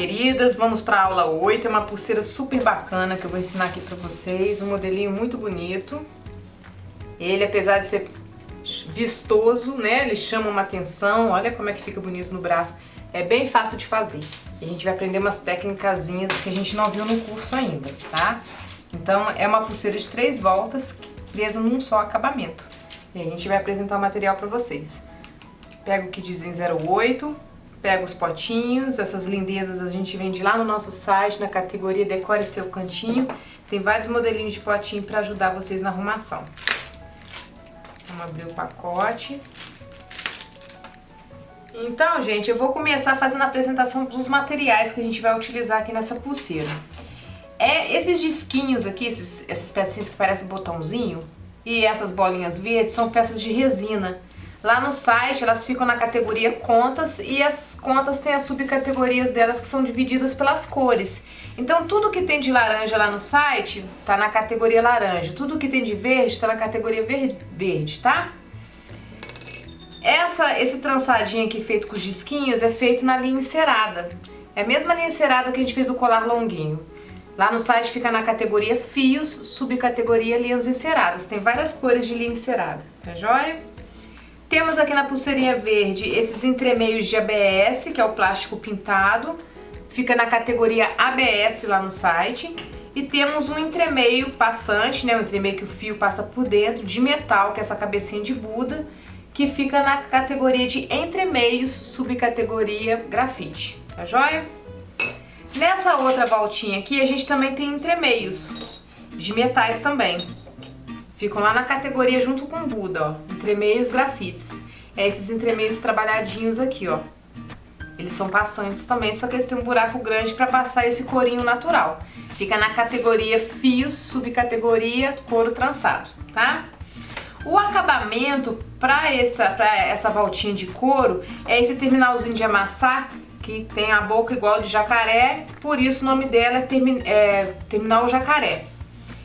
queridas, vamos para a aula 8, é uma pulseira super bacana que eu vou ensinar aqui para vocês, um modelinho muito bonito. Ele, apesar de ser vistoso, né, ele chama uma atenção, olha como é que fica bonito no braço, é bem fácil de fazer. E a gente vai aprender umas técnicazinhas que a gente não viu no curso ainda, tá? Então é uma pulseira de 3 voltas, presa num só acabamento. E a gente vai apresentar o material para vocês. Pega o kitzinho 08, pega os potinhos, essas lindezas a gente vende lá no nosso site, na categoria Decore Seu Cantinho. Tem vários modelinhos de potinho para ajudar vocês na arrumação. Vamos abrir o pacote. Então, gente, eu vou começar fazendo a apresentação dos materiais que a gente vai utilizar aqui nessa pulseira. Esses disquinhos aqui, essas pecinhas que parecem botãozinho, e essas bolinhas verdes são peças de resina. Lá no site elas ficam na categoria contas e as contas têm as subcategorias delas que são divididas pelas cores. Então tudo que tem de laranja lá no site tá na categoria laranja, tudo que tem de verde tá na categoria verde, tá? Esse trançadinho aqui feito com os disquinhos é feito na linha encerada. É a mesma linha encerada que a gente fez o colar longuinho. Lá no site fica na categoria fios, subcategoria linhas enceradas. Tem várias cores de linha encerada, tá joia? Temos aqui na pulseirinha verde esses entremeios de ABS, que é o plástico pintado, fica na categoria ABS lá no site. E temos um entremeio passante, né, um entremeio que o fio passa por dentro, de metal, que é essa cabecinha de Buda, que fica na categoria de entremeios, subcategoria grafite, tá joia? Nessa outra voltinha aqui a gente também tem entremeios de metais também. Ficam lá na categoria junto com Buda, ó, entremeios grafites. Esses entremeios trabalhadinhos aqui, ó. Eles são passantes também, só que eles têm um buraco grande para passar esse corinho natural. Fica na categoria fios, subcategoria couro trançado, tá? O acabamento para essa voltinha de couro é esse terminalzinho de amassar, que tem a boca igual de jacaré, por isso o nome dela é terminal jacaré.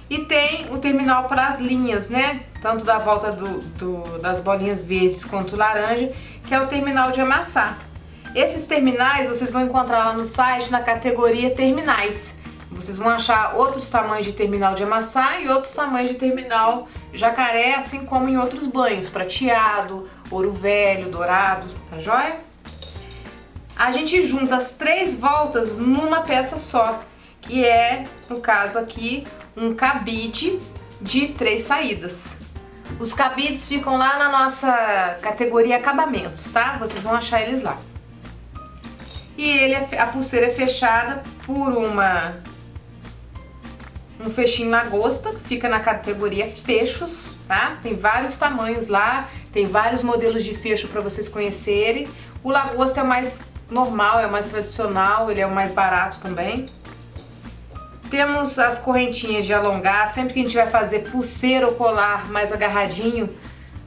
E tem o terminal para as linhas, né? Tanto da volta das bolinhas verdes quanto laranja, que é o terminal de amassar. Esses terminais vocês vão encontrar lá no site na categoria terminais. Vocês vão achar outros tamanhos de terminal de amassar e outros tamanhos de terminal jacaré, assim como em outros banhos, prateado, ouro velho, dourado, tá joia? A gente junta as 3 voltas numa peça só, que é, no caso aqui, um cabide de 3 saídas. Os cabides ficam lá na nossa categoria acabamentos, tá? Vocês vão achar eles lá. E a pulseira é fechada por um fechinho lagosta, que fica na categoria fechos, tá? Tem vários tamanhos lá, tem vários modelos de fecho para vocês conhecerem. O lagosta é o mais normal, é o mais tradicional, ele é o mais barato também. Temos as correntinhas de alongar, sempre que a gente vai fazer pulseira ou colar mais agarradinho,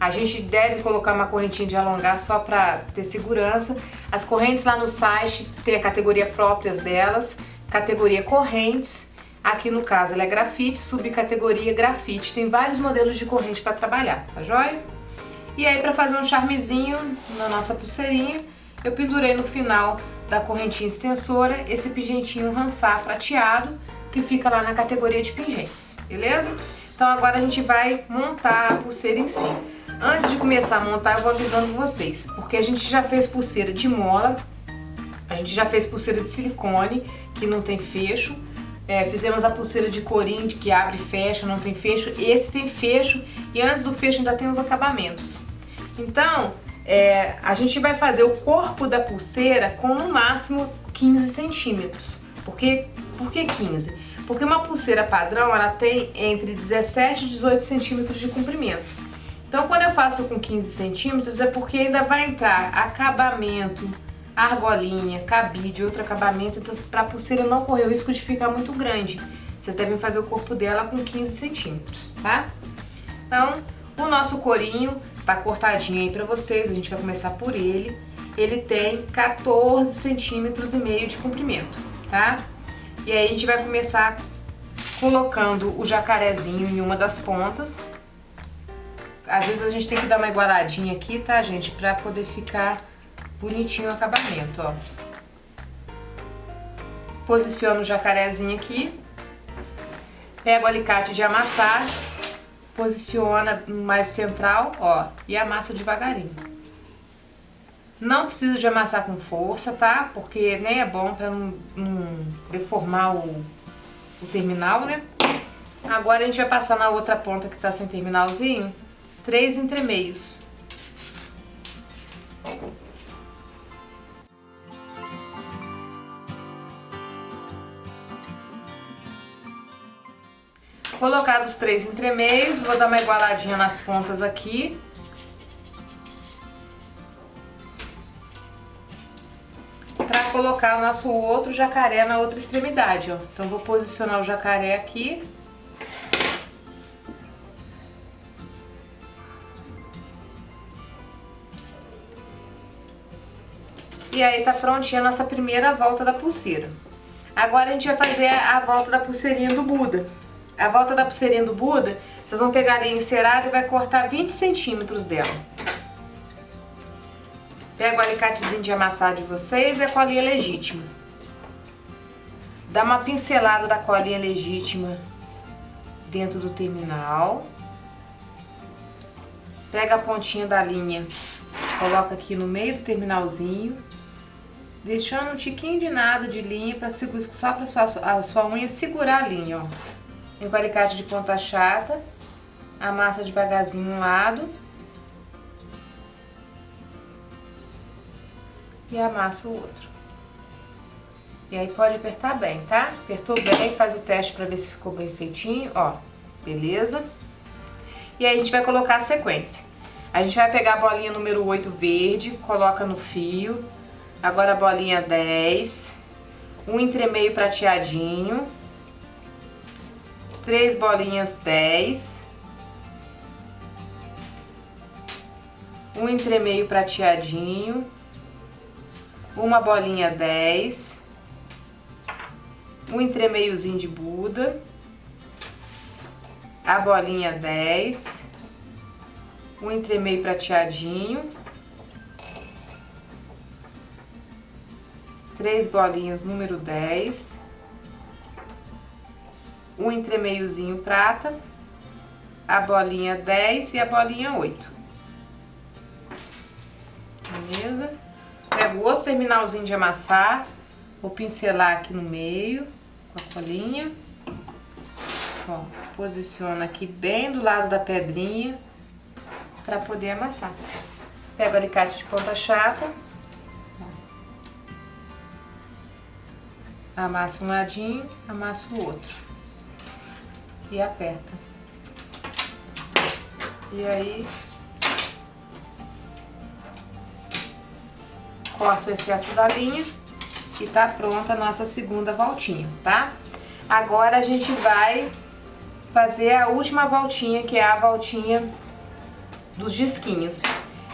a gente deve colocar uma correntinha de alongar só para ter segurança. As correntes lá no site tem a categoria próprias delas, categoria correntes, aqui no caso ela é grafite, subcategoria grafite, tem vários modelos de corrente para trabalhar, tá joia? E aí para fazer um charmezinho na nossa pulseirinha, eu pendurei no final da correntinha extensora esse pingentinho ransar prateado, que fica lá na categoria de pingentes, beleza? Então agora a gente vai montar a pulseira em si. Antes de começar a montar eu vou avisando vocês, porque a gente já fez pulseira de mola, a gente já fez pulseira de silicone, que não tem fecho, fizemos a pulseira de corinho, que abre e fecha, não tem fecho, esse tem fecho e antes do fecho ainda tem os acabamentos. Então a gente vai fazer o corpo da pulseira com no máximo 15 centímetros. Por que 15? Porque uma pulseira padrão ela tem entre 17 e 18 centímetros de comprimento. Então quando eu faço com 15 centímetros é porque ainda vai entrar acabamento, argolinha, cabide, outro acabamento, então para a pulseira não correr o risco de ficar muito grande. Vocês devem fazer o corpo dela com 15 centímetros, tá? Então o nosso corinho tá cortadinho aí para vocês, a gente vai começar por ele. Ele tem 14 centímetros e meio de comprimento, tá? E aí a gente vai começar colocando o jacarezinho em uma das pontas. Às vezes a gente tem que dar uma igualadinha aqui, tá, gente? Pra poder ficar bonitinho o acabamento, ó. Posiciono o jacarezinho aqui. Pego o alicate de amassar. Posiciona mais central, ó, e amassa devagarinho. Não precisa de amassar com força, tá? Porque nem é bom pra não deformar o terminal, né? Agora a gente vai passar na outra ponta que tá sem terminalzinho, 3 entremeios. Colocados os 3 entremeios, vou dar uma igualadinha nas pontas aqui. Para colocar o nosso outro jacaré na outra extremidade, ó. Então vou posicionar o jacaré aqui. E aí tá prontinha a nossa primeira volta da pulseira. Agora a gente vai fazer a volta da pulseirinha do Buda. A volta da pulseirinha do Buda, vocês vão pegar a linha encerada e vai cortar 20 centímetros dela. Pega o alicatezinho de amassar de vocês e a colinha legítima. Dá uma pincelada da colinha legítima dentro do terminal. Pega a pontinha da linha, coloca aqui no meio do terminalzinho, deixando um tiquinho de nada de linha para só para a sua unha segurar a linha, ó. Vem com o alicate de ponta chata, amassa devagarzinho um lado e amassa o outro. E aí pode apertar bem, tá? Apertou bem, faz o teste para ver se ficou bem feitinho, ó, beleza? E aí a gente vai colocar a sequência. A gente vai pegar a bolinha número 8 verde, coloca no fio, agora a bolinha 10, um entremeio prateadinho, 3 bolinhas 10, um entremeio prateadinho, uma bolinha 10, um entremeiozinho de Buda, a bolinha 10, um entremeio prateadinho, 3 bolinhas número 10, um entremeiozinho prata, a bolinha 10 e a bolinha 8. Beleza? Pego o outro terminalzinho de amassar, vou pincelar aqui no meio com a colinha. Ó, posiciona aqui bem do lado da pedrinha para poder amassar. Pego o alicate de ponta chata, amasso um ladinho, amasso o outro. E aperta. E aí corto o excesso da linha e tá pronta a nossa segunda voltinha, tá? Agora a gente vai fazer a última voltinha, que é a voltinha dos disquinhos.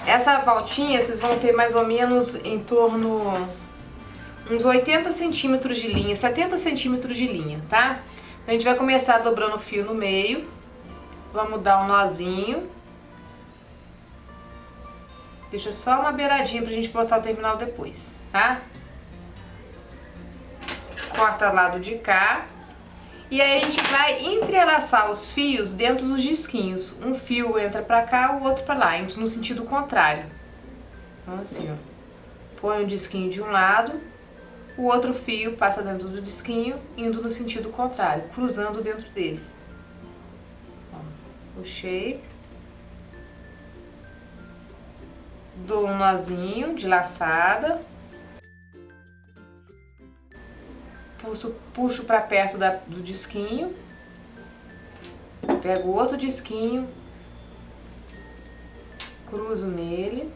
Essa voltinha vocês vão ter mais ou menos em torno uns 80 centímetros de linha, 70 centímetros de linha, tá? A gente vai começar dobrando o fio no meio, vamos dar um nozinho, deixa só uma beiradinha pra gente botar o terminal depois, tá? Corta o lado de cá, e aí a gente vai entrelaçar os fios dentro dos disquinhos. Um fio entra pra cá, o outro pra lá, no sentido contrário. Então assim, ó, põe o disquinho de um lado, o outro fio passa dentro do disquinho, indo no sentido contrário, cruzando dentro dele. Ó, puxei. Dou um nozinho de laçada. Puxo para perto do disquinho. Pego o outro disquinho. Cruzo nele.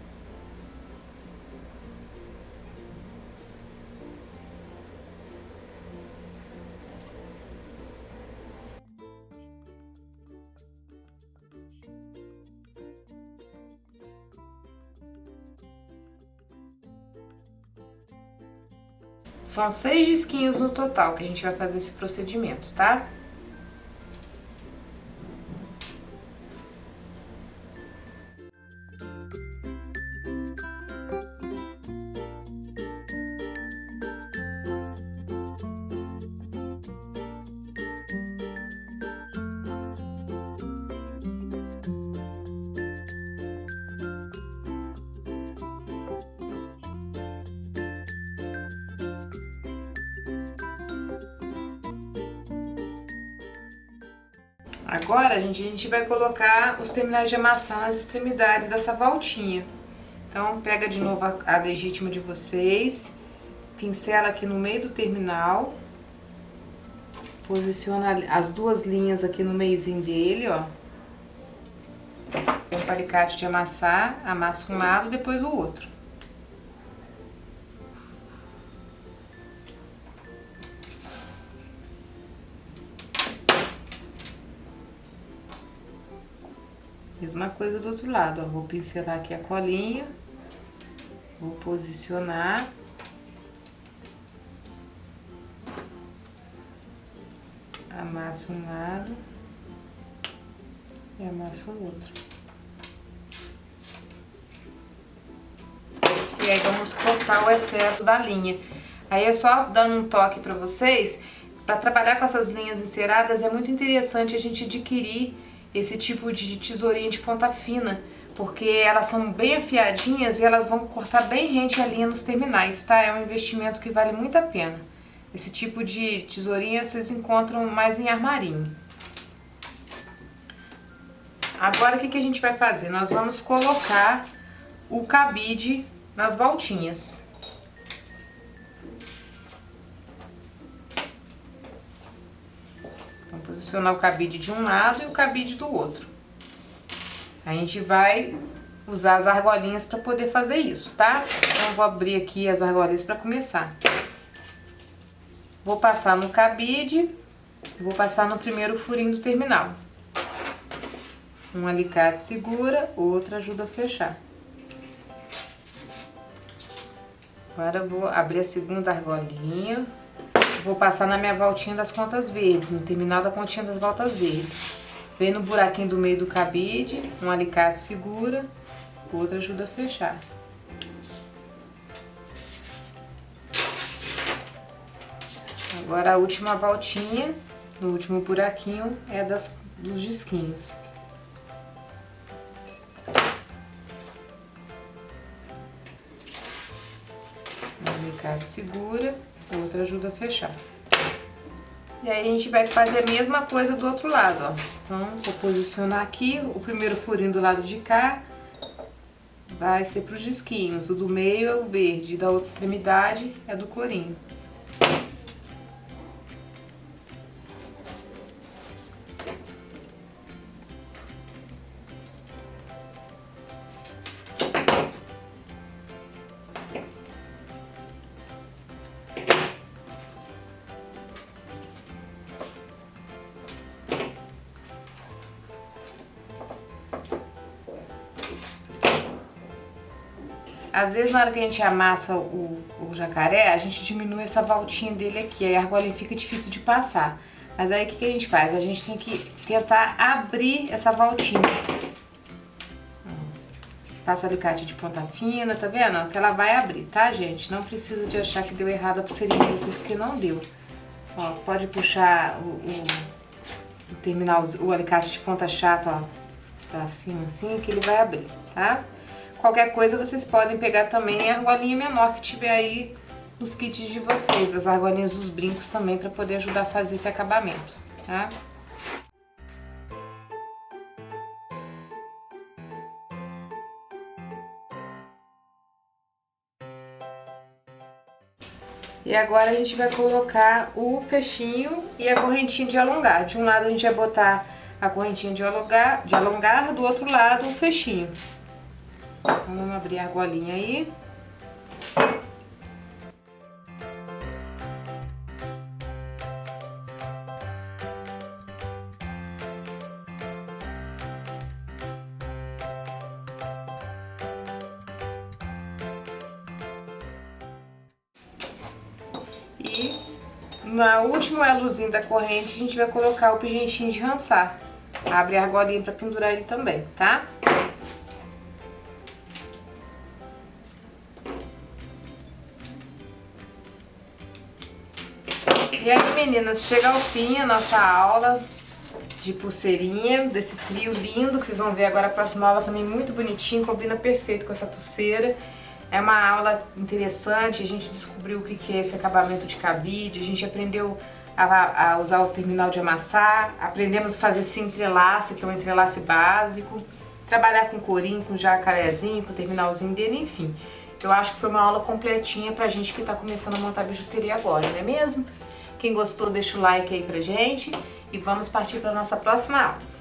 São 6 disquinhos no total que a gente vai fazer esse procedimento, tá? Agora, gente, a gente vai colocar os terminais de amassar nas extremidades dessa voltinha. Então, pega de novo a legítima de vocês, pincela aqui no meio do terminal, posiciona as duas linhas aqui no meiozinho dele, ó. Com o alicate de amassar, amassa um lado, depois o outro. Mesma coisa do outro lado, ó. Vou pincelar aqui a colinha, vou posicionar. Amasso um lado e amasso o outro. E aí vamos cortar o excesso da linha. Aí é só dando um toque pra vocês, para trabalhar com essas linhas enceradas é muito interessante a gente adquirir esse tipo de tesourinha de ponta fina, porque elas são bem afiadinhas e elas vão cortar bem rente a linha nos terminais, tá? É um investimento que vale muito a pena. Esse tipo de tesourinha vocês encontram mais em armarinho. Agora o que a gente vai fazer? Nós vamos colocar o cabide nas voltinhas. Vamos posicionar o cabide de um lado e o cabide do outro. A gente vai usar as argolinhas para poder fazer isso, tá? Então, eu vou abrir aqui as argolinhas para começar. Vou passar no cabide, vou passar no primeiro furinho do terminal. Um alicate segura, outro ajuda a fechar. Agora eu vou abrir a segunda argolinha. Vou passar na minha voltinha das pontas verdes, no terminal da pontinha das voltas verdes. Vem no buraquinho do meio do cabide, um alicate segura, outro ajuda a fechar. Agora a última voltinha, no último buraquinho, é dos disquinhos. Um alicate segura, outro ajuda a fechar. E aí a gente vai fazer a mesma coisa do outro lado, ó. Então, vou posicionar aqui, o primeiro furinho do lado de cá vai ser para os disquinhos, o do meio é o verde, da outra extremidade é do corinho. Às vezes, na hora que a gente amassa o jacaré, a gente diminui essa voltinha dele aqui, aí a argolinha fica difícil de passar. Mas aí, o que a gente faz? A gente tem que tentar abrir essa voltinha. Passa alicate de ponta fina, tá vendo? Que ela vai abrir, tá, gente? Não precisa de achar que deu errado a pulseirinha de vocês, porque não deu. Ó, pode puxar o terminal, o alicate de ponta chata, ó, pra cima assim, que ele vai abrir, tá? Qualquer coisa vocês podem pegar também a argolinha menor que tiver aí nos kits de vocês, das argolinhas dos brincos também, para poder ajudar a fazer esse acabamento, tá? E agora a gente vai colocar o fechinho e a correntinha de alongar. De um lado a gente vai botar a correntinha de alongar, do outro lado o fechinho. Vamos abrir a argolinha aí. E na última elozinho da corrente a gente vai colocar o pingentinho de rançar. Abre a argolinha para pendurar ele também, tá? E aí, meninas, chega ao fim a nossa aula de pulseirinha, desse trio lindo, que vocês vão ver agora a próxima aula também muito bonitinho, combina perfeito com essa pulseira. É uma aula interessante, a gente descobriu o que é esse acabamento de cabide, a gente aprendeu a usar o terminal de amassar, aprendemos a fazer esse entrelace, que é um entrelace básico, trabalhar com corinho, com jacarezinho, com o terminalzinho dele, enfim. Eu acho que foi uma aula completinha pra gente que tá começando a montar bijuteria agora, não é mesmo? Quem gostou, deixa o like aí pra gente e vamos partir pra nossa próxima aula.